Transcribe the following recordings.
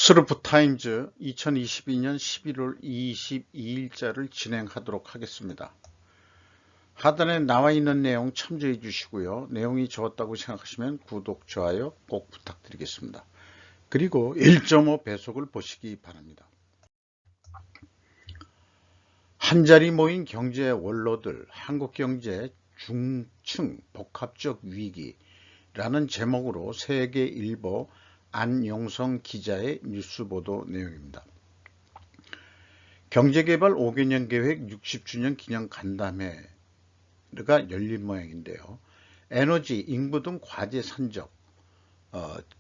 스루프타임즈 2022년 11월 22일자를 진행하도록 하겠습니다. 하단에 나와 있는 내용 참조해 주시고요. 내용이 좋았다고 생각하시면 구독, 좋아요 꼭 부탁드리겠습니다. 그리고 1.5 배속을 보시기 바랍니다. 한자리 모인 경제 원로들, 한국경제 중층 복합적 위기라는 제목으로 세계일보 안용성 기자의 뉴스 보도 내용입니다. 경제개발 5개년 계획 60주년 기념 간담회가 열린 모양인데요. 에너지, 인구 등 과제 산적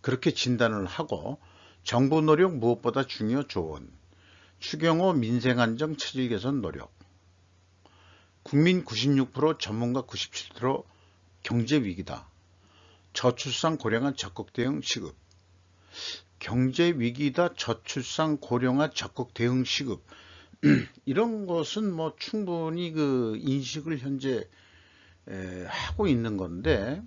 그렇게 진단을 하고 정부 노력 무엇보다 중요 조언, 추경호 민생안정 체질 개선 노력, 국민 96% 전문가 97% 경제 위기다. 저출산 고령화 적극 대응 시급, 경제 위기다, 저출산 고령화 적극 대응 시급 이런 것은 뭐 충분히 그 인식을 현재 하고 있는 건데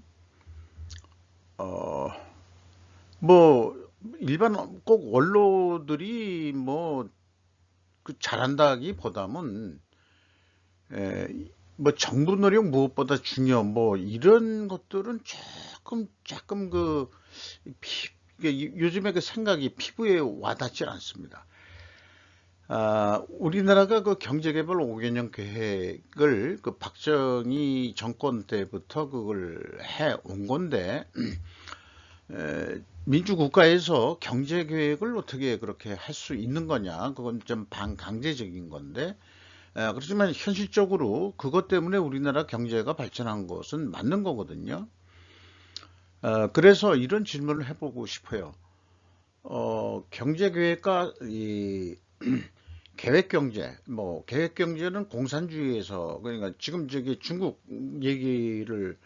뭐 일반 꼭 원로들이 뭐 그 잘한다기보다는 뭐 정부 노력 무엇보다 중요 뭐 이런 것들은 조금 그 요즘에 그 생각이 피부에 와닿질 않습니다. 우리나라가 그 경제개발 5개년 계획을 그 박정희 정권 때부터 그걸 해 온 건데, 민주국가에서 경제계획을 어떻게 그렇게 할 수 있는 거냐, 그건 좀 반강제적인 건데, 그렇지만 현실적으로 그것 때문에 우리나라 경제가 발전한 것은 맞는 거거든요. 그래서 이런 질문을 해보고 싶어요. 경제계획과 이 계획경제, 뭐 계획경제는 공산주의에서 그러니까 지금 저기 중국 얘기를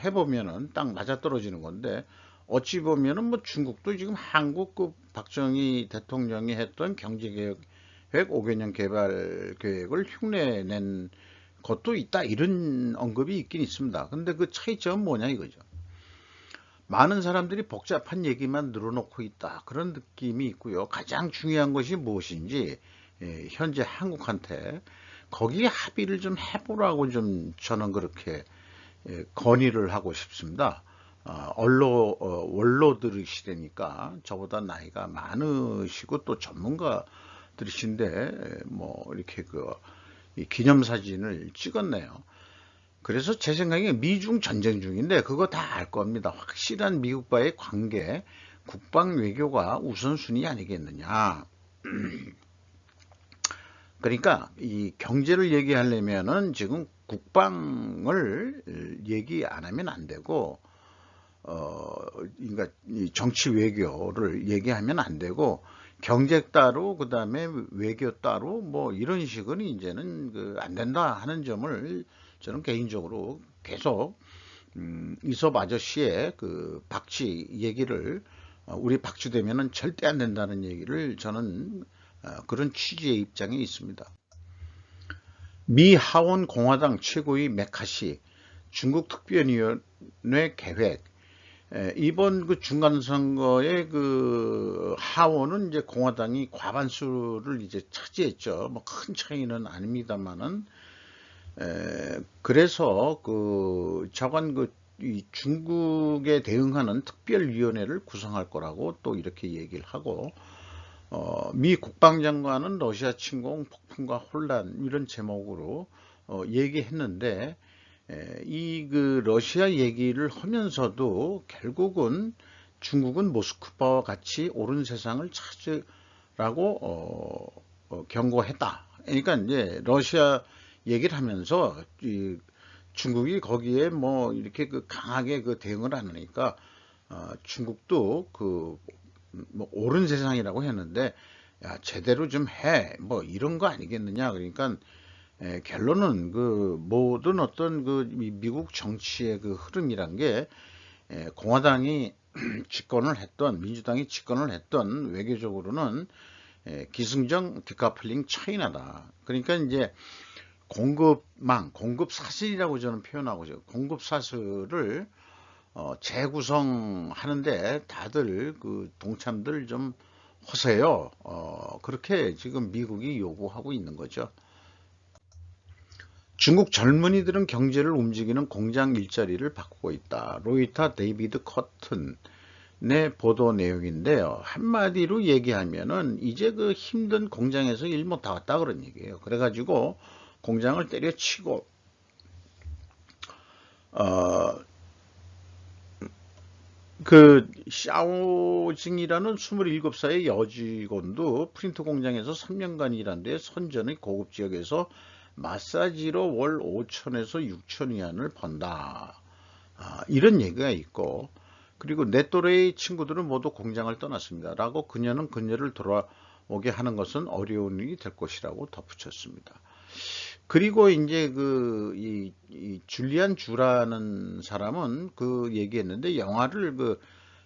해보면은 딱 맞아떨어지는 건데 어찌 보면은 뭐 중국도 지금 한국 그 박정희 대통령이 했던 경제계획 5개년 개발 계획을 흉내낸 것도 있다 이런 언급이 있긴 있습니다. 근데 그 차이점은 뭐냐 이거죠. 많은 사람들이 복잡한 얘기만 늘어놓고 있다 그런 느낌이 있고요. 가장 중요한 것이 무엇인지 현재 한국한테 거기에 합의를 좀 해보라고 좀 저는 그렇게 건의를 하고 싶습니다. 원로들이시되니까 저보다 나이가 많으시고 또 전문가들이신데 뭐 이렇게 그 기념사진을 찍었네요. 그래서 제 생각에 미중 전쟁 중인데 그거 다 알 겁니다. 확실한 미국과의 관계, 국방 외교가 우선순위 아니겠느냐. 그러니까 이 경제를 얘기하려면은 지금 국방을 얘기 안 하면 안 되고 그러니까 이 정치 외교를 얘기하면 안 되고 경제 따로 그다음에 외교 따로 뭐 이런 식은 이제는 그 안 된다 하는 점을 저는 개인적으로 계속 이솝 아저씨의 그 박쥐 얘기를 우리 박쥐 되면은 절대 안 된다는 얘기를 저는 그런 취지의 입장에 있습니다. 미 하원 공화당 최고위 메카시 중국 특별위원회 계획 이번 그 중간선거의 그 하원은 이제 공화당이 과반수를 이제 차지했죠. 뭐 큰 차이는 아닙니다만은 그래서 그 저건 이 중국에 대응하는 특별위원회를 구성할 거라고 또 이렇게 얘기를 하고 미 국방장관은 러시아 침공 폭풍과 혼란 이런 제목으로 얘기했는데 이 그 러시아 얘기를 하면서도 결국은 중국은 모스크바와 같이 옳은 세상을 찾으라고 경고했다. 그러니까 이제 러시아 얘기를 하면서 이 중국이 거기에 뭐 이렇게 그 강하게 그 대응을 안 하니까 중국도 그 뭐 옳은 세상이라고 했는데 야 제대로 좀 해 뭐 이런 거 아니겠느냐. 그러니까 결론은 그 모든 어떤 그 미국 정치의 그 흐름이란 게 공화당이 집권을 했던 민주당이 집권을 했던 외교적으로는 기승전 디카플링 차이나다. 그러니까 이제 공급망, 공급사슬이라고 저는 표현하고죠. 공급사슬을 재구성하는데 다들 그 동참들 좀 허세요. 그렇게 지금 미국이 요구하고 있는 거죠. 중국 젊은이들은 경제를 움직이는 공장 일자리를 바꾸고 있다. 로이터 데이비드 커튼의 보도 내용인데요. 한마디로 얘기하면은 이제 그 힘든 공장에서 일 못 하겠다 그런 얘기예요. 그래가지고 공장을 때려치고 어, 그 샤오징이라는 27살의 여직원도 프린터 공장에서 3년간 일한 뒤에 선전의 고급 지역에서 마사지로 월 5천에서 6천 위안을 번다. 이런 얘기가 있고, 그리고 내 또래의 친구들은 모두 공장을 떠났습니다. 라고 그녀는 그녀를 돌아오게 하는 것은 어려운 일이 될 것이라고 덧붙였습니다. 그리고 이제 이 줄리안 주라는 사람은 그 얘기했는데 영화를 그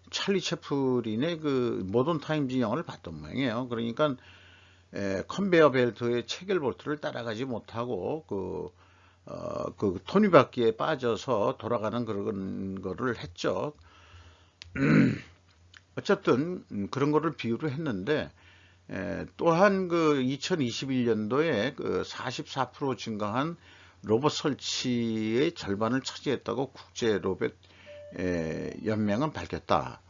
찰리 채플린의 그 모던 타임즈 영화를 봤던 모양이에요. 그러니까 컨베어 벨트의 체결 볼트를 따라가지 못하고 그 토니바퀴에 빠져서 돌아가는 그런 거를 했죠. 어쨌든 그런 거를 비유로 했는데 또한 그 2021년도에 그 44% 증가한 로봇 설치의 절반을 차지했다고 국제 로봇 연맹은 밝혔다.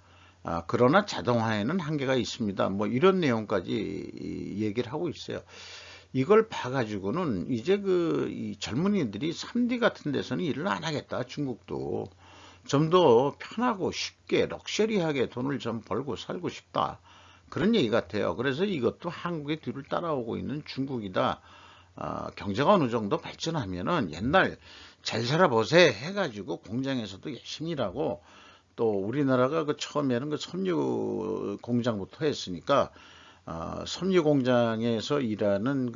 그러나 자동화에는 한계가 있습니다. 뭐 이런 내용까지 얘기를 하고 있어요. 이걸 봐가지고는 이제 이 젊은이들이 3D 같은 데서는 일을 안 하겠다. 중국도 좀 더 편하고 쉽게 럭셔리하게 돈을 좀 벌고 살고 싶다. 그런 얘기 같아요. 그래서 이것도 한국의 뒤를 따라오고 있는 중국이다. 경제가 어느 정도 발전하면은 옛날 잘 살아보세 해가지고 공장에서도 열심히 일하고 또 우리나라가 그 처음에는 그 섬유 공장부터 했으니까 섬유 공장에서 일하는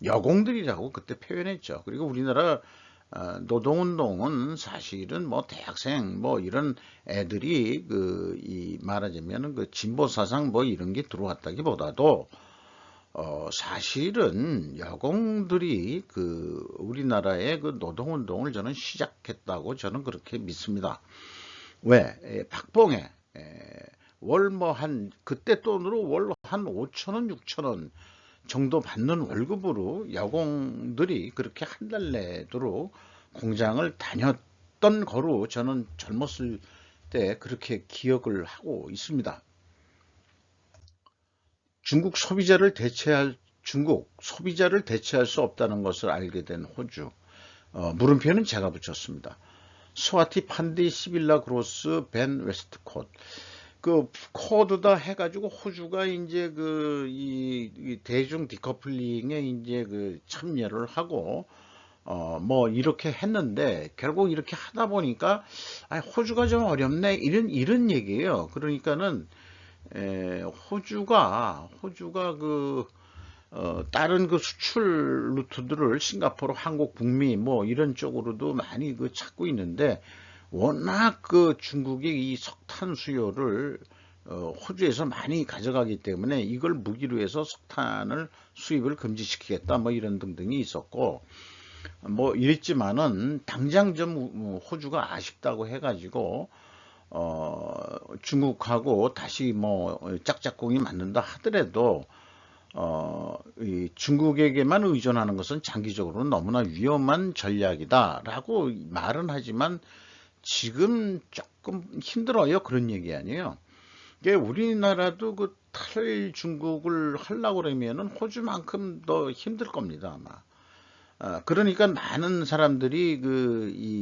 여공들이라고 그때 표현했죠. 그리고 우리나라 노동운동은 사실은 뭐 대학생 뭐 이런 애들이 이 말하자면은 그 진보 사상 뭐 이런 게 들어왔다기보다도 사실은 여공들이 우리나라의 그 노동운동을 저는 시작했다고 저는 그렇게 믿습니다. 왜? 박봉에 월 뭐 그때 돈으로 월 한 5천 원, 6천 원 정도 받는 월급으로 여공들이 그렇게 한 달 내도록 공장을 다녔던 거로 저는 젊었을 때 그렇게 기억을 하고 있습니다. 중국 소비자를 대체할 수 없다는 것을 알게 된 호주. 물음표는 제가 붙였습니다. 스와티 판디 시빌라 그로스 벤 웨스트콧. 그 코드다 해가지고 호주가 이제 이 대중 디커플링에 이제 참여를 하고 뭐 이렇게 했는데 결국 이렇게 하다 보니까 호주가 좀 어렵네 이런 얘기예요. 그러니까는 호주가 다른 수출 루트들을 싱가포르, 한국, 북미 뭐 이런 쪽으로도 많이 찾고 있는데 워낙 중국이 이 석탄 수요를 호주에서 많이 가져가기 때문에 이걸 무기로 해서 석탄을 수입을 금지시키겠다 뭐 이런 등등이 있었고 뭐 이랬지만은 당장 좀 호주가 아쉽다고 해가지고 중국하고 다시 뭐 짝짝꿍이 맞는다 하더라도 이 중국에게만 의존하는 것은 장기적으로 너무나 위험한 전략이다라고 말은 하지만 지금 조금 힘들어요. 그런 얘기 아니에요. 이게 우리나라도 탈중국을 하려고 그러면은 호주만큼 더 힘들 겁니다, 아마. 그러니까 많은 사람들이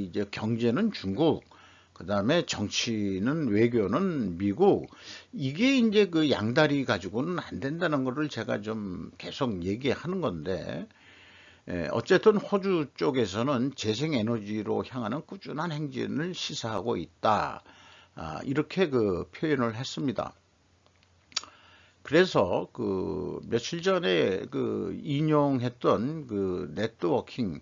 이제 경제는 중국, 그 다음에 정치는 외교는 미국, 이게 이제 양다리 가지고는 안 된다는 거를 제가 좀 계속 얘기하는 건데, 어쨌든 호주 쪽에서는 재생에너지로 향하는 꾸준한 행진을 시사하고 있다. 이렇게 표현을 했습니다. 그래서 며칠 전에 인용했던 네트워킹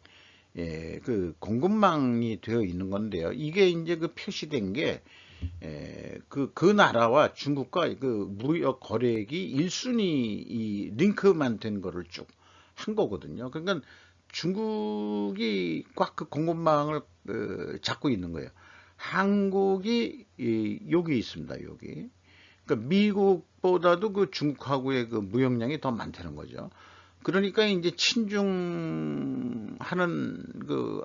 공급망이 되어 있는 건데요. 이게 이제 표시된 게 그 나라와 중국과 무역 거래액이 1순위 이 링크만 된 거를 쭉 한 거거든요. 그러니까 중국이 꽉 공급망을 잡고 있는 거예요. 한국이 여기 있습니다. 여기. 그러니까 미국보다도 그 중국하고의 그 무역량이 더 많다는 거죠. 그러니까 이제 친중하는 그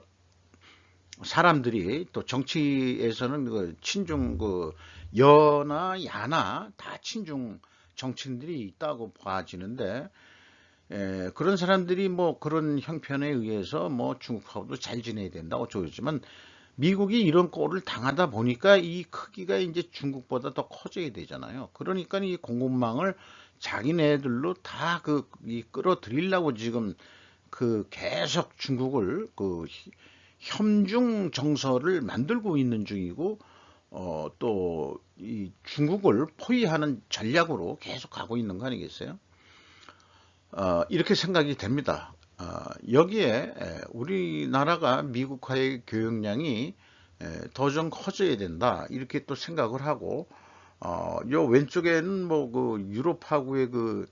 사람들이 또 정치에서는 그 친중 그 여나 야나 다 친중 정치인들이 있다고 봐지는데, 그런 사람들이 뭐 그런 형편에 의해서 뭐 중국하고도 잘 지내야 된다고 조였지만, 미국이 이런 꼴을 당하다 보니까 이 크기가 이제 중국보다 더 커져야 되잖아요. 그러니까 이 공급망을 자기네들로 다 끌어들이려고 지금 그 계속 중국을 그 협중 정서를 만들고 있는 중이고, 또 이 중국을 포위하는 전략으로 계속 가고 있는 거 아니겠어요? 이렇게 생각이 됩니다. 여기에 우리나라가 미국과의 교역량이 더 좀 커져야 된다, 이렇게 또 생각을 하고, 요 왼쪽에는 뭐 그 유럽하고의 그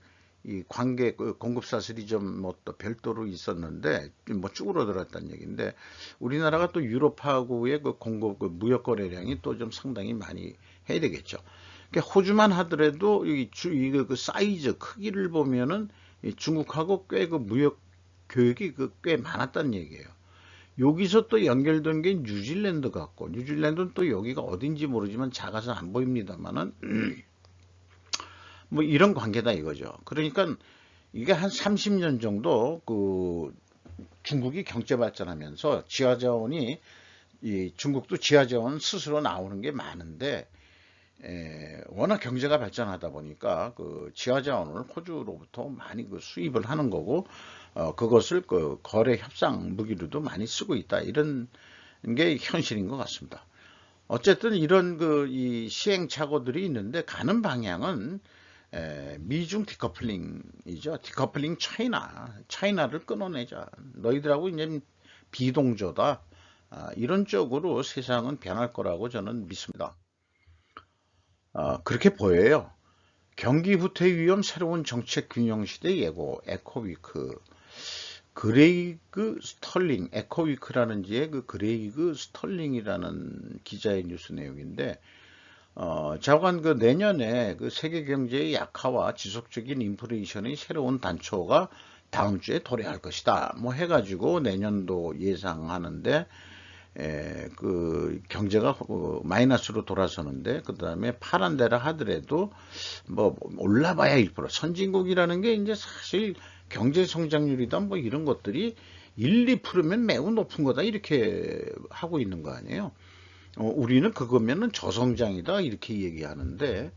이 관계 그 공급 사슬이 좀 뭐 또 별도로 있었는데 뭐 쭈그러들었다는 얘기인데, 우리나라가 또 유럽하고의 그 공급 그 무역 거래량이 또 좀 상당히 많이 해야 되겠죠. 그러니까 호주만 하더라도 이거 그 사이즈 크기를 보면은 이 중국하고 꽤 그 무역 교역이 그 꽤 많았다는 얘기예요. 여기서 또 연결된 게 뉴질랜드 같고, 뉴질랜드는 또 여기가 어딘지 모르지만 작아서 안 보입니다만은 뭐 이런 관계다 이거죠. 그러니까 이게 한 30년 정도 그 중국이 경제 발전하면서 지하자원이, 이 중국도 지하자원 스스로 나오는 게 많은데, 워낙 경제가 발전하다 보니까 그 지하자원을 호주로부터 많이 그 수입을 하는 거고, 그것을 그 거래 협상 무기로도 많이 쓰고 있다, 이런 게 현실인 것 같습니다. 어쨌든 이런 그 이 시행착오들이 있는데, 가는 방향은 미중 디커플링이죠. 디커플링 차이나를 끊어내자. 너희들하고 이제 비동조다. 이런 쪽으로 세상은 변할 거라고 저는 믿습니다. 그렇게 보여요. 경기 후퇴 위험 새로운 정책 균형 시대 예고 에코위크. 그레이그 스털링, 에코위크라는 지의 그 그레이그 스털링이라는 기자의 뉴스 내용인데, 자관 그 내년에 그 세계 경제의 약화와 지속적인 인플레이션의 새로운 단초가 다음 주에 도래할 것이다, 뭐 해가지고 내년도 예상하는데, 그 경제가 마이너스로 돌아서는데, 그 다음에 파란 데라 하더라도 뭐 올라봐야 1%. 선진국이라는 게 이제 사실 경제 성장률이다 뭐 이런 것들이 1, 2%면 매우 높은 거다, 이렇게 하고 있는 거 아니에요. 우리는 그거면은 저성장이다, 이렇게 얘기하는데,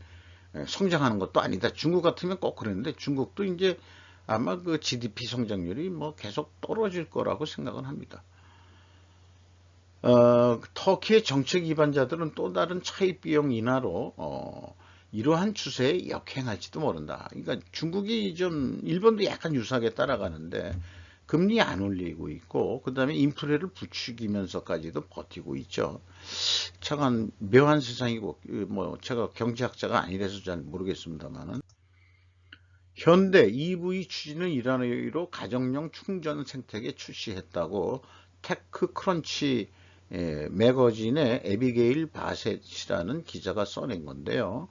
성장하는 것도 아니다. 중국 같으면 꼭 그랬는데, 중국도 이제 아마 그 GDP 성장률이 뭐 계속 떨어질 거라고 생각은 합니다. 터키의 정책 위반자들은 또 다른 차입 비용 인하로 이러한 추세에 역행할지도 모른다. 그러니까 중국이 좀 일본도 약간 유사하게 따라가는데 금리 안 올리고 있고, 그 다음에 인플레를 부추기면서까지도 버티고 있죠. 참 묘한 세상이고, 뭐 제가 경제학자가 아니라서 잘 모르겠습니다만은, 현대 EV 추진은 이란으로 가정용 충전 생태계 출시했다고 테크크런치 매거진의 에비게일 바셋이라는 기자가 써낸 건데요.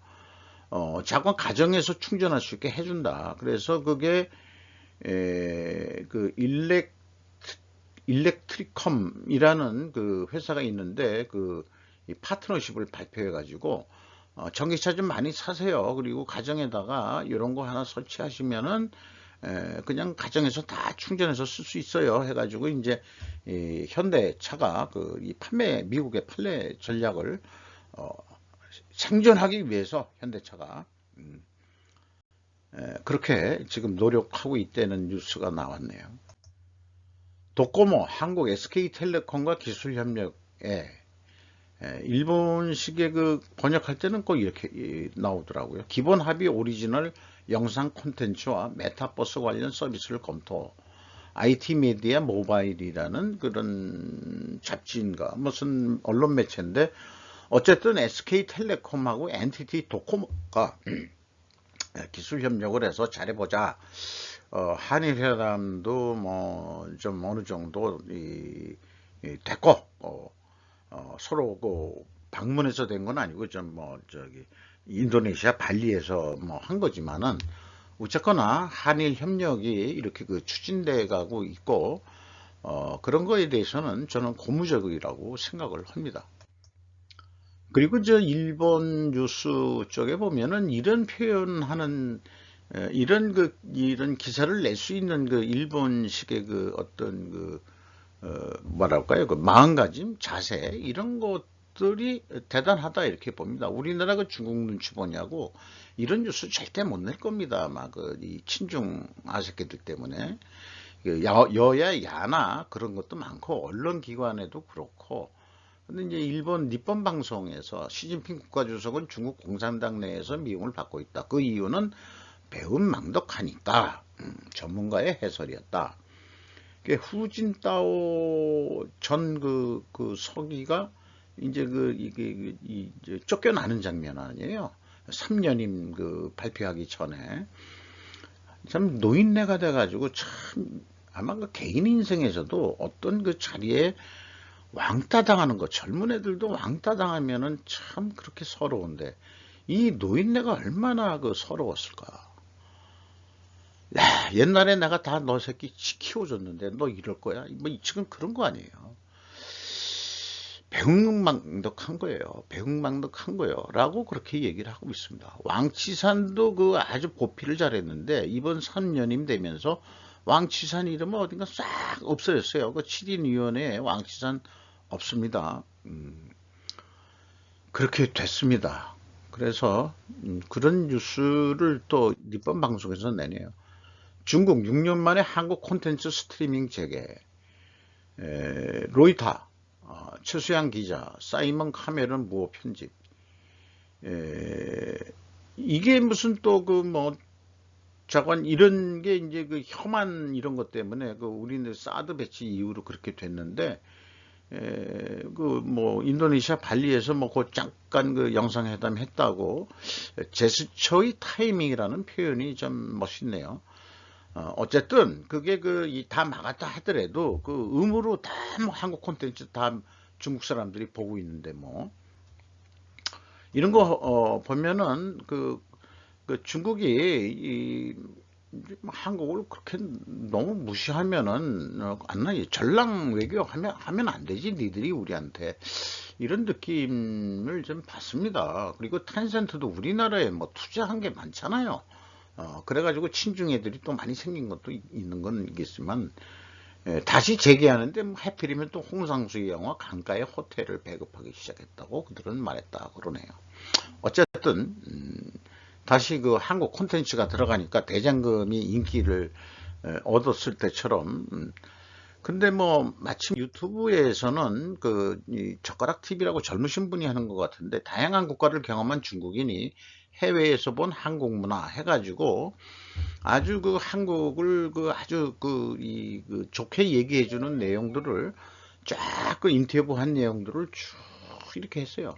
자꾸 가정에서 충전할 수 있게 해준다. 그래서 그게 그 일렉트리컴이라는 그 회사가 있는데, 그 이 파트너십을 발표해 가지고 전기차 좀 많이 사세요. 그리고 가정에다가 이런 거 하나 설치하시면은 그냥 가정에서 다 충전해서 쓸 수 있어요, 해가지고 이제 이 현대차가 그 이 미국의 판매 전략을 어, 생존하기 위해서 현대차가 그렇게 지금 노력하고 있다는 뉴스가 나왔네요. 도코모, 한국 SK텔레콤과 기술협력에, 일본식의 그 번역할 때는 꼭 이렇게 나오더라고요. 기본 합의 오리지널 영상 콘텐츠와 메타버스 관련 서비스를 검토. IT 메디아 모바일이라는 그런 잡지인가 무슨 언론 매체인데, 어쨌든 SK텔레콤하고 NTT 도코모가 기술 협력을 해서 잘해보자. 한일 회담도 뭐 좀 어느 정도 됐고, 서로 그 방문해서 된 건 아니고 좀 뭐 저기 인도네시아 발리에서 뭐 한 거지만은 어쨌거나 한일 협력이 이렇게 그 추진돼 가고 있고 그런 거에 대해서는 저는 고무적이라고 생각을 합니다. 그리고 저 일본 뉴스 쪽에 보면은 이런 표현하는 이런 기사를 낼 수 있는 그 일본식의 그 어떤 그 뭐랄까요 그 마음가짐 자세 이런 것들이 대단하다 이렇게 봅니다. 우리나라 그 중국 눈치 보냐고 이런 뉴스 절대 못 낼 겁니다. 아마 이 친중 아새끼들 때문에 여야 야나 그런 것도 많고 언론기관에도 그렇고. 근데 이제 일본 니폰 방송에서 시진핑 국가주석은 중국 공산당 내에서 미움을 받고 있다. 그 이유는 배은망덕하니까 전문가의 해설이었다. 후진타오 전 그 서기가 이제 이제 쫓겨나는 장면 아니에요. 3년임 그 발표하기 전에 참 노인네가 돼가지고 참 아마 그 개인 인생에서도 어떤 그 자리에 왕따 당하는 거 젊은 애들도 왕따 당하면은 참 그렇게 서러운데 이 노인네가 얼마나 그 서러웠을까. 야, 옛날에 내가 다 너 새끼 키워줬는데 너 이럴 거야? 뭐 지금 그런 거 아니에요. 배은망덕한 거예요. 배은망덕한 거예요. 라고 그렇게 얘기를 하고 있습니다. 왕치산도 그 아주 보필을 잘했는데 이번 3년임 되면서 왕치산 이름은 어딘가 싹 없어졌어요. 그 7인위원회에 왕치산 없습니다. 그렇게 됐습니다. 그래서 그런 뉴스를 또 니폰 방송에서 내네요. 중국 6년 만에 한국 콘텐츠 스트리밍 재개. 로이터 최수양 기자, 사이먼 카메론 무호 편집. 이게 무슨 또 그 뭐 자관 이런 게 이제 그 혐한 이런 것 때문에 그 우리는 사드 배치 이후로 그렇게 됐는데 그 뭐 인도네시아 발리에서 뭐 그 잠깐 그 영상회담 했다고 제스처의 타이밍이라는 표현이 좀 멋있네요. 어쨌든 그게 다 막았다 하더라도 그 의무로 다 뭐 한국 콘텐츠 다 중국 사람들이 보고 있는데 뭐 이런 거 보면은 그 중국이 한국을 그렇게 너무 무시하면은 안 나요. 전랑 외교 하면 안 되지 니들이 우리한테 이런 느낌을 좀 받습니다. 그리고 텐센트도 우리나라에 뭐 투자한 게 많잖아요. 그래가지고 친중 애들이 또 많이 생긴 것도 있는 건 있겠지만 다시 재개하는데 뭐 하필이면 또 홍상수의 영화 강가의 호텔을 배급하기 시작했다고 그들은 말했다 그러네요. 어쨌든 다시 그 한국 콘텐츠가 들어가니까 대장금이 인기를 얻었을 때처럼 근데 뭐 마침 유튜브에서는 이 젓가락 TV라고 젊으신 분이 하는 것 같은데 다양한 국가를 경험한 중국인이 해외에서 본 한국 문화 해가지고 아주 그 한국을 아주 좋게 얘기해주는 내용들을 쫙 그 인터뷰한 내용들을 쭉 이렇게 했어요.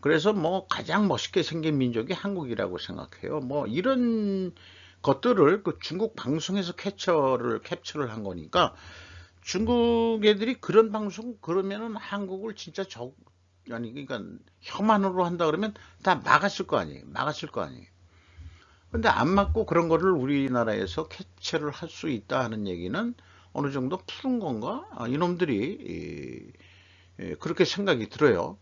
그래서 뭐 가장 멋있게 생긴 민족이 한국이라고 생각해요. 뭐 이런 것들을 그 중국 방송에서 캡처를 한 거니까 중국 애들이 그런 방송 그러면은 한국을 진짜 아니 그러니까 혐한으로 한다 그러면 다 막았을 거 아니에요. 막았을 거 아니에요. 근데 안 맞고 그런 거를 우리나라에서 캡처를 할 수 있다 하는 얘기는 어느 정도 푸른 건가? 이놈들이 그렇게 생각이 들어요.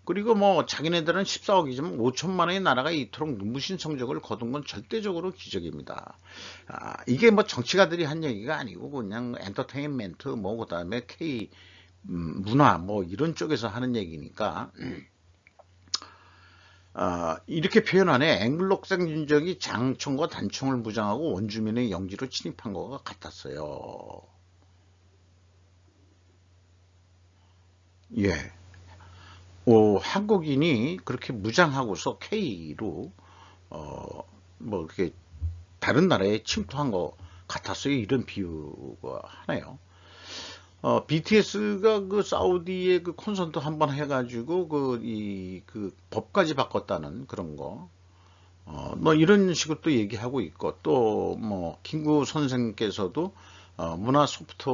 그리고 뭐 자기네들은 14억이지만 5천만 원의 나라가 이토록 눈부신 성적을 거둔 건 절대적으로 기적입니다. 이게 뭐 정치가들이 한 얘기가 아니고 그냥 엔터테인먼트 뭐 그다음에 K 문화 뭐 이런 쪽에서 하는 얘기니까 이렇게 표현하네. 앵글록생 진적이 장총과 단총을 무장하고 원주민의 영지로 침입한 것과 같았어요. 예. 한국인이 그렇게 무장하고서 K로 뭐 이렇게 다른 나라에 침투한 것 같았어요. 이런 비유가 하네요. BTS가 그 사우디에 그 콘서트 한번 해가지고 그 법까지 바꿨다는 그런 거. 뭐 이런 식으로 또 얘기하고 있고 또 뭐 김구 선생께서도 문화 소프트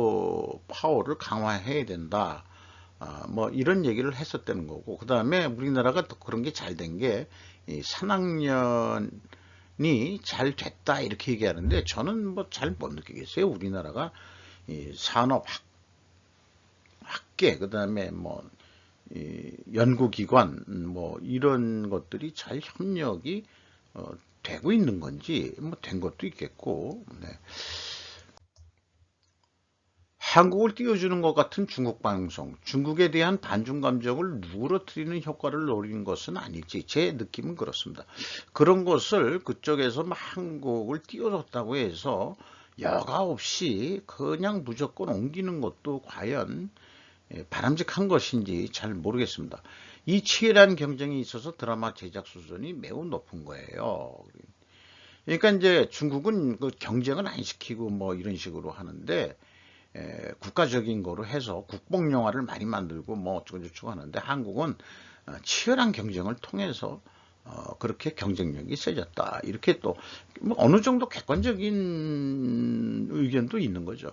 파워를 강화해야 된다. 뭐 이런 얘기를 했었다는 거고, 그 다음에 우리나라가 또 그런 게 잘 된 게 이 산학년이 잘 됐다 이렇게 얘기하는데, 저는 뭐 잘 못 느끼겠어요. 우리나라가 이 학계, 그 다음에 뭐 이 연구기관 뭐 이런 것들이 잘 협력이 되고 있는 건지, 뭐 된 것도 있겠고, 네. 한국을 띄워주는 것 같은 중국 방송, 중국에 대한 반중 감정을 누그러뜨리는 효과를 노리는 것은 아닐지, 제 느낌은 그렇습니다. 그런 것을 그쪽에서 막 한국을 띄워줬다고 해서 여과 없이 그냥 무조건 옮기는 것도 과연 바람직한 것인지 잘 모르겠습니다. 이 치열한 경쟁이 있어서 드라마 제작 수준이 매우 높은 거예요. 그러니까 이제 중국은 그 경쟁은 안 시키고 뭐 이런 식으로 하는데, 국가적인 거로 해서 국뽕 영화를 많이 만들고 뭐 어쩌고저쩌고 하는데, 한국은 치열한 경쟁을 통해서 그렇게 경쟁력이 세졌다. 이렇게 또 뭐 어느 정도 객관적인 의견도 있는 거죠.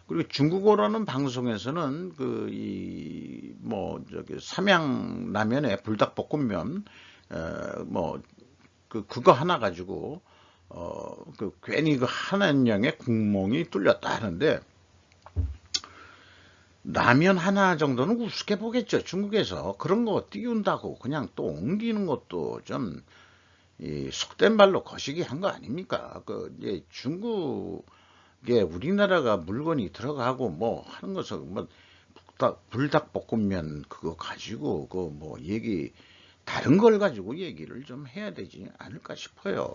그리고 중국어라는 방송에서는 그 이 뭐 저기 삼양라면에 불닭볶음면 뭐 그거 하나 가지고 그 괜히 그 하나량의 국몽이 뚫렸다 하는데, 라면 하나 정도는 우습게 보겠죠. 중국에서 그런 거 띄운다고 그냥 또 옮기는 것도 좀 이 속된 말로 거시기 한 거 아닙니까? 그 이제 중국에 우리나라가 물건이 들어가고 뭐 하는 것은 뭐 불닭볶음면 그거 가지고 그 뭐 얘기 다른 걸 가지고 얘기를 좀 해야 되지 않을까 싶어요.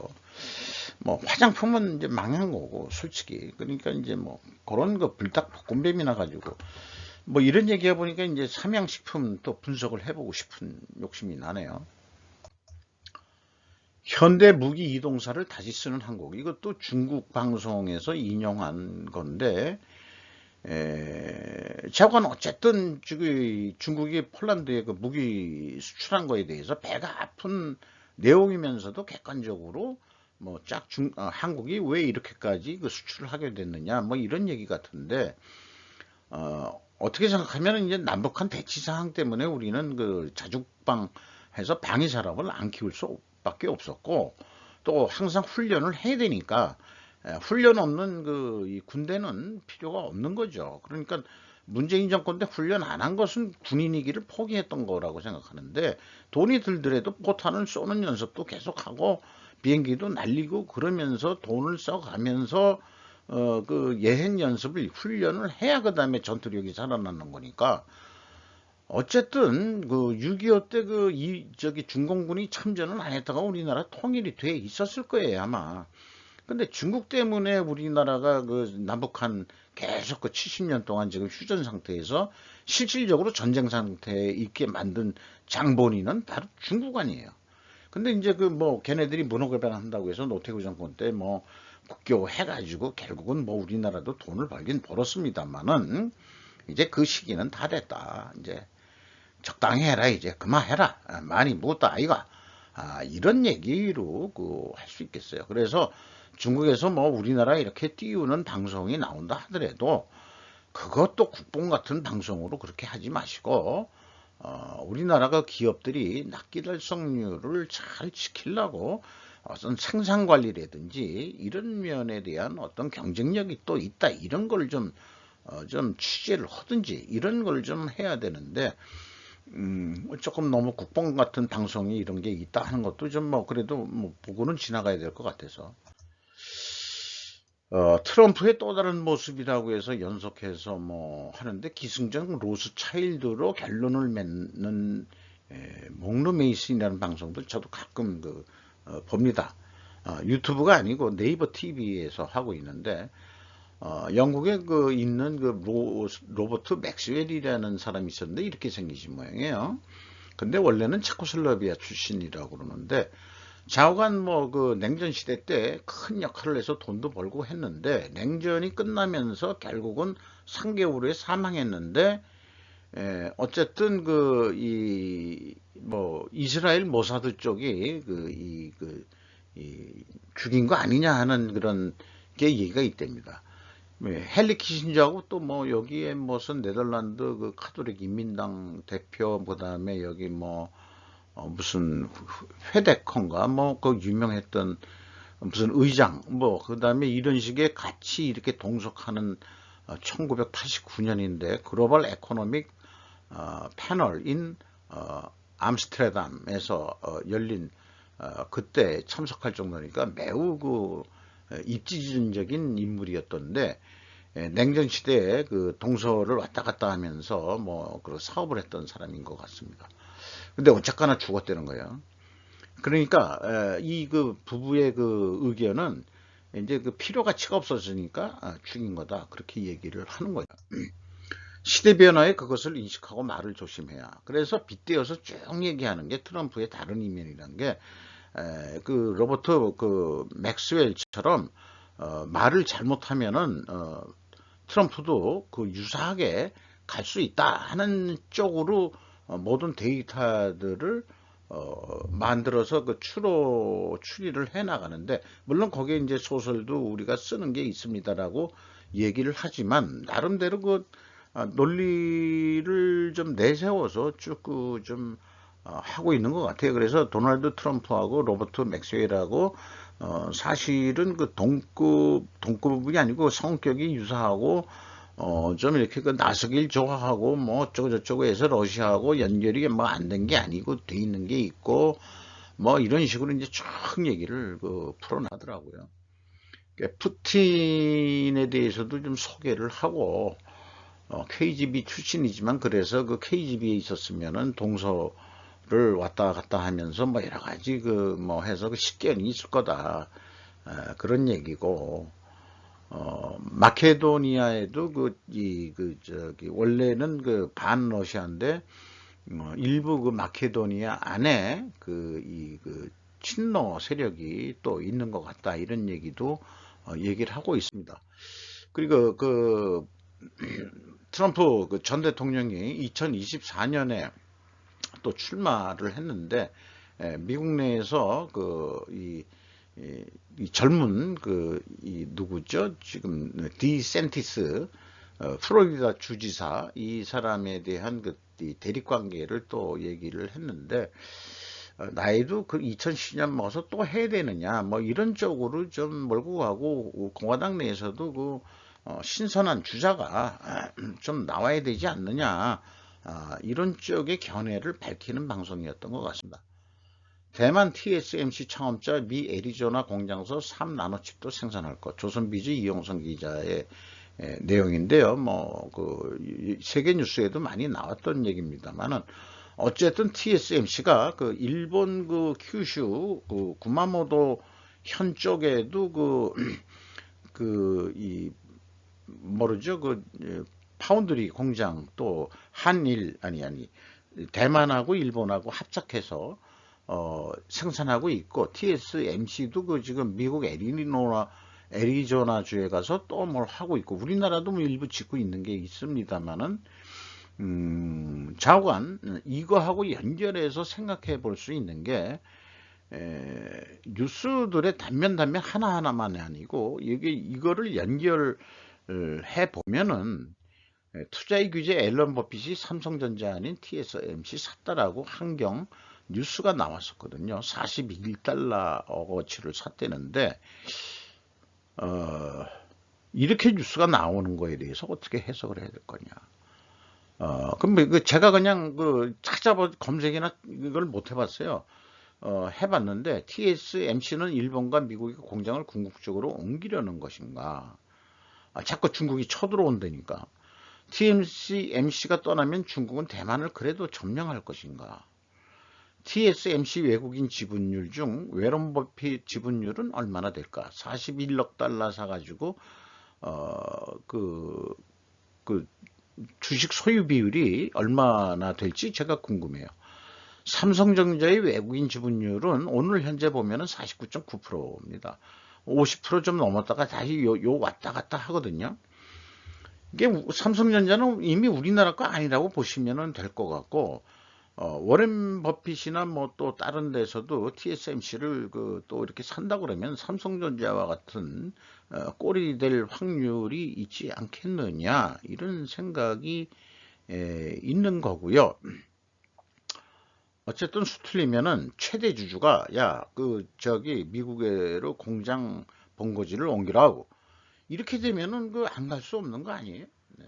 뭐 화장품은 이제 망한 거고 솔직히, 그러니까 이제 뭐 그런 거 불닭볶음면이나 가지고 뭐 이런 얘기해 보니까 이제 삼양식품 또 분석을 해보고 싶은 욕심이 나네요. 현대 무기 이동사를 다시 쓰는 한국, 이것도 중국 방송에서 인용한 건데, 자관 어쨌든 중국이 폴란드에 그 무기 수출한 거에 대해서 배가 아픈 내용이면서도 객관적으로 뭐 한국이 왜 이렇게까지 그 수출을 하게 됐느냐 뭐 이런 얘기 같은데, 어떻게 생각하면 이제 남북한 대치 상황 때문에 우리는 그 자주방해서 방위 산업을 안 키울 수밖에 없었고, 또 항상 훈련을 해야 되니까 훈련 없는 그 이 군대는 필요가 없는 거죠. 그러니까 문재인 정권 때 훈련 안 한 것은 군인이기를 포기했던 거라고 생각하는데, 돈이 들더라도 포탄을 쏘는 연습도 계속하고 비행기도 날리고 그러면서 돈을 써가면서 그 예행 연습을 훈련을 해야 그 다음에 전투력이 살아나는 거니까, 어쨌든 그 6.25 때 그 저기 중공군이 참전을 안 했다가 우리나라 통일이 돼 있었을 거예요 아마. 근데 중국 때문에 우리나라가 그 남북한 계속 그 70년 동안 지금 휴전 상태에서 실질적으로 전쟁 상태에 있게 만든 장본인은 바로 중국 아니에요. 근데 이제 그 뭐 걔네들이 문호개발 한다고 해서 노태우 정권 때 뭐 국교 해가지고 결국은 뭐 우리나라도 돈을 벌긴 벌었습니다만은, 이제 그 시기는 다 됐다. 이제 적당히 해라, 이제 그만해라, 많이 묻었다 아이가, 이런 얘기로 그 할 수 있겠어요. 그래서 중국에서 뭐 우리나라 이렇게 띄우는 방송이 나온다 하더라도 그것도 국뽕 같은 방송으로 그렇게 하지 마시고, 우리나라가 기업들이 납기 달성률을 잘 지키려고 어떤 생산 관리라든지 이런 면에 대한 어떤 경쟁력이 또 있다, 이런 걸 좀 취재를 하든지 이런 걸 좀 해야 되는데, 조금 너무 국뽕 같은 방송이 이런 게 있다 하는 것도 좀 뭐 그래도 뭐 보고는 지나가야 될 것 같아서, 트럼프의 또 다른 모습이라고 해서 연속해서 뭐 하는데, 기승전 로스차일드로 결론을 맺는 몽로 메이슨이라는 방송도 저도 가끔 봅니다. 유튜브가 아니고 네이버 TV에서 하고 있는데, 영국에 그 있는 그 로버트 맥스웰이라는 사람이 있었는데 이렇게 생기신 모양이에요. 근데 원래는 체코슬라비아 출신이라고 그러는데, 좌우간 뭐 그 냉전 시대 때 큰 역할을 해서 돈도 벌고 했는데, 냉전이 끝나면서 결국은 3개월 후에 사망했는데, 어쨌든 그 이 뭐 이스라엘 모사드 쪽이 이 죽인 거 아니냐 하는 그런 게 얘기가 있답니다. 헨리 키신저하고 또 뭐 여기에 무슨 네덜란드 그 카톨릭 인민당 대표, 그다음에 여기 뭐 무슨 회데커인가 뭐 그 유명했던 무슨 의장 뭐 그다음에 이런 식의 같이 이렇게 동석하는 1989년인데 글로벌 에코노믹 패널인 암스테르담에서 열린 그때 참석할 정도니까 매우 그 입지전적인 인물이었던데, 냉전 시대에 그 동서를 왔다 갔다 하면서 뭐 그 사업을 했던 사람인 것 같습니다. 근데 어쨌거나 죽었다는 거예요. 그러니까 이 그 부부의 그 의견은 이제 그 필요 가치가 없어지니까 죽인 거다, 그렇게 얘기를 하는 거예요. 시대 변화에 그것을 인식하고 말을 조심해야. 그래서 빗대어서 쭉 얘기하는 게 트럼프의 다른 이면이라는 게, 그 로버트 그 맥스웰처럼 말을 잘못하면은 트럼프도 그 유사하게 갈 수 있다 하는 쪽으로 모든 데이터들을 만들어서 그 추리를 해 나가는데, 물론 거기에 이제 소설도 우리가 쓰는 게 있습니다라고 얘기를 하지만, 나름대로 그 논리를 좀 내세워서 쭉 그 좀 하고 있는 것 같아요. 그래서 도널드 트럼프하고 로버트 맥스웰하고 사실은 그 동급이 아니고 성격이 유사하고 좀 이렇게 그 나서길 좋아하고 뭐 어쩌고 저쩌고 해서 러시아하고 연결이 뭐 안 된 게 아니고 돼 있는 게 있고, 뭐 이런 식으로 이제 쭉 얘기를 그 풀어나더라고요. 그러니까 푸틴에 대해서도 좀 소개를 하고, KGB 출신이지만 그래서 그 KGB에 있었으면은 동서를 왔다 갔다 하면서 뭐 여러 가지 그 뭐 해서 그 식견이 있을 거다, 그런 얘기고, 마케도니아에도 저기 원래는 그 반러시아인데 일부 그 마케도니아 안에 그 친러 세력이 또 있는 것 같다, 이런 얘기도 얘기를 하고 있습니다. 그리고 그 트럼프 그 전 대통령이 2024년에 또 출마를 했는데, 미국 내에서 이 젊은 이 누구죠? 지금 디센티스 플로리다 주지사, 이 사람에 대한 이 대립 관계를 또 얘기를 했는데, 나이도 그 2010년 먹어서 또 해야 되느냐 뭐 이런 쪽으로 좀 몰고 가고, 공화당 내에서도 그 신선한 주자가 좀 나와야 되지 않느냐, 이런 쪽의 견해를 밝히는 방송이었던 것 같습니다. 대만 TSMC 창업자 미 애리조나 공장에서 3나노칩도 생산할 것. 조선비즈 이용성 기자의 내용인데요. 뭐 그 세계 뉴스에도 많이 나왔던 얘기입니다만은, 어쨌든 TSMC가 그 일본 그 큐슈 그 구마모토 현 쪽에도 이 모르죠, 파운드리 공장, 또 한일 아니 대만하고 일본하고 합작해서 생산하고 있고, TSMC도 그 지금 미국 애리조나주에 가서 또 뭘 하고 있고, 우리나라도 뭐 일부 짓고 있는 게 있습니다만은, 좌우간 이거하고 연결해서 생각해 볼 수 있는 게, 뉴스들의 단면 하나하나만이 아니고, 이거를 연결해 보면은, 투자의 규제 앨런 버핏이 삼성전자 아닌 TSMC 샀다라고 한경 뉴스가 나왔었거든요. 41달러어치를 샀대는데, 이렇게 뉴스가 나오는 거에 대해서 어떻게 해석을 해야 될 거냐. 그럼 제가 그냥 검색이나 이걸 못 해봤어요. 해봤는데, TSMC는 일본과 미국의 공장을 궁극적으로 옮기려는 것인가. 자꾸 중국이 쳐들어온다니까. TSMC가 떠나면 중국은 대만을 그래도 점령할 것인가. TSMC 외국인 지분율 중 웨런 버핏 지분율은 얼마나 될까? 41억 달러 사가지고 그 주식 소유 비율이 얼마나 될지 제가 궁금해요. 삼성전자의 외국인 지분율은 오늘 현재 보면은 49.9%입니다. 50% 좀 넘었다가 다시 요 왔다 갔다 하거든요. 이게 삼성전자는 이미 우리나라 거 아니라고 보시면 될 것 같고, 워렌 버핏이나 뭐 또 다른 데서도 TSMC를 또 이렇게 산다 그러면 삼성전자와 같은 꼴이 될 확률이 있지 않겠느냐, 이런 생각이 있는 거고요. 어쨌든 수틀리면은 최대 주주가 야, 저기 미국으로 공장 본거지를 옮기라고, 이렇게 되면은 안 갈 수 없는 거 아니에요? 네.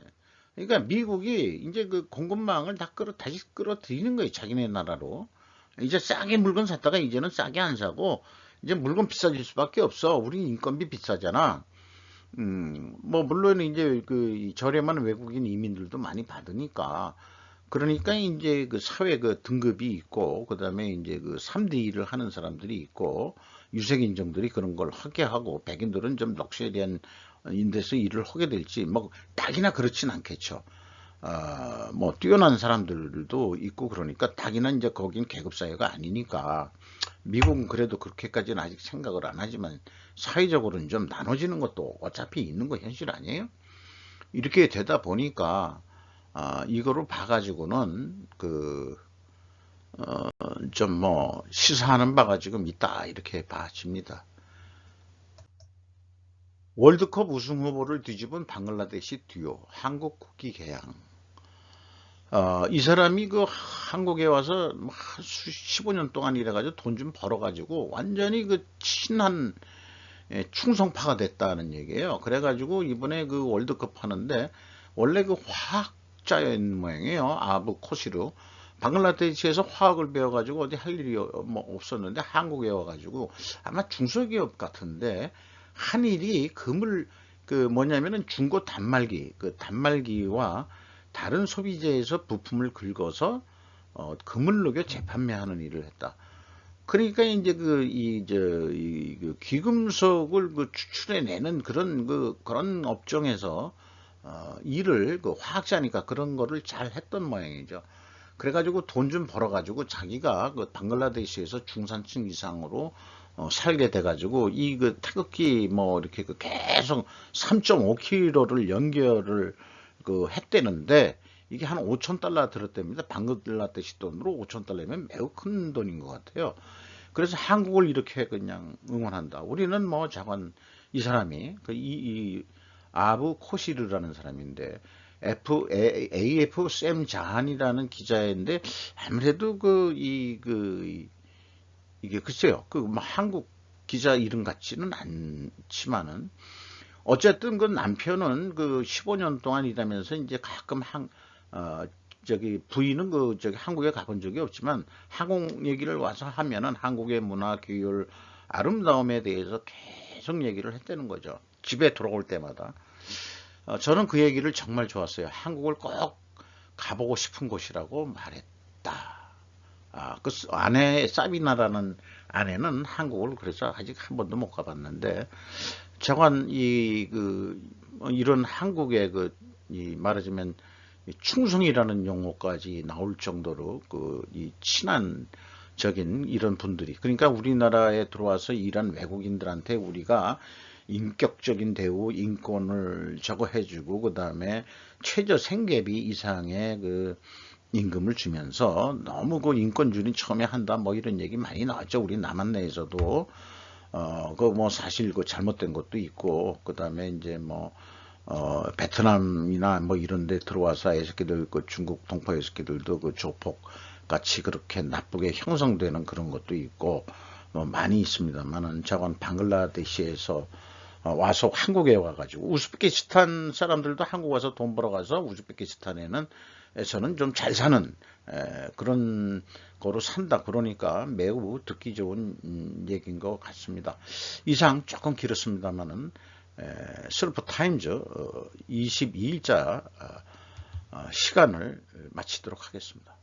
그러니까 미국이 이제 공급망을 다 다시 끌어들이는 거예요. 자기네 나라로. 이제 싸게 물건 샀다가 이제는 싸게 안 사고, 이제 물건 비싸질 수밖에 없어. 우리 인건비 비싸잖아. 뭐 물론 이제 이 저렴한 외국인 이민들도 많이 받으니까, 그러니까 이제 사회 등급이 있고, 그 다음에 이제 3대 일을 하는 사람들이 있고, 유색인종들이 그런 걸 하게 하고, 백인들은 좀 럭셔리한 인데서 일을 하게 될지, 뭐 딱이나 그렇진 않겠죠. 뭐 뛰어난 사람들도 있고, 그러니까 딱이나 이제 거긴 계급사회가 아니니까, 미국은 그래도 그렇게까지는 아직 생각을 안 하지만, 사회적으로는 좀 나눠지는 것도 어차피 있는 거 현실 아니에요? 이렇게 되다 보니까, 이거를 봐가지고는 좀 뭐 시사하는 바가 지금 있다, 이렇게 봐집니다. 월드컵 우승 후보를 뒤집은 방글라데시 듀오 한국 국기 개양. 이 사람이 한국에 와서 15년 동안 일해가지고 돈 좀 벌어가지고 완전히 친한 충성파가 됐다는 얘기예요. 그래가지고 이번에 월드컵 하는데 원래 화학자인 모양이에요. 아부 코시루. 방글라데시에서 화학을 배워가지고 어디 할 일이 뭐 없었는데 한국에 와가지고 아마 중소기업 같은데 한일이 뭐냐면은 중고 단말기, 단말기와 다른 소비재에서 부품을 긁어서 금을 녹여 재판매하는 일을 했다. 그러니까 이제 귀금속을 추출해내는 그런 업종에서 일을 화학자니까 그런 거를 잘 했던 모양이죠. 그래가지고 돈 좀 벌어가지고 자기가 방글라데시에서 중산층 이상으로 살게 돼가지고 태극기 뭐 이렇게 계속 3.5km를 연결을 했대는데 이게 한 5천 달러 들었답니다. 방글라데시 돈으로 5천 달러면 매우 큰 돈인 것 같아요. 그래서 한국을 이렇게 그냥 응원한다. 우리는 뭐 자관, 이 사람이 이 아부 코시르라는 사람인데 AF 샘 자한이라는 기자인데 아무래도 이게 글쎄요, 뭐 한국 기자 이름 같지는 않지만은 어쨌든 남편은 15년 동안 일하면서 이제 가끔 저기 부인은 저기 한국에 가본 적이 없지만 한국 얘기를 와서 하면은 한국의 문화, 규율, 아름다움에 대해서 계속 얘기를 했다는 거죠. 집에 돌아올 때마다. 저는 그 얘기를 정말 좋았어요. 한국을 꼭 가보고 싶은 곳이라고 말했다. 아내, 사비나라는 아내는 한국을 그래서 아직 한 번도 못 가봤는데, 저건 이런 한국의 말하자면 충성이라는 용어까지 나올 정도로 이 친한적인 이런 분들이, 그러니까 우리나라에 들어와서 일한 외국인들한테 우리가 인격적인 대우, 인권을 저거 해주고 그 다음에 최저 생계비 이상의 임금을 주면서 너무 인권주의 처음에 한다 뭐 이런 얘기 많이 나왔죠. 우리 남한 내에서도 뭐 사실 잘못된 것도 있고, 그 다음에 이제 뭐 베트남이나 뭐 이런 데 들어와서 애새끼들, 중국 동포 애새끼들도 조폭 같이 그렇게 나쁘게 형성되는 그런 것도 있고, 뭐 많이 있습니다만은, 저건 방글라데시에서 와서 한국에 와가지고, 우즈베키스탄 사람들도 한국 와서 돈 벌어가서 우즈베키스탄에서는 좀 잘 사는 그런 거로 산다. 그러니까 매우 듣기 좋은 얘기인 것 같습니다. 이상 조금 길었습니다만은 슬프 타임즈 22일자 시간을 마치도록 하겠습니다.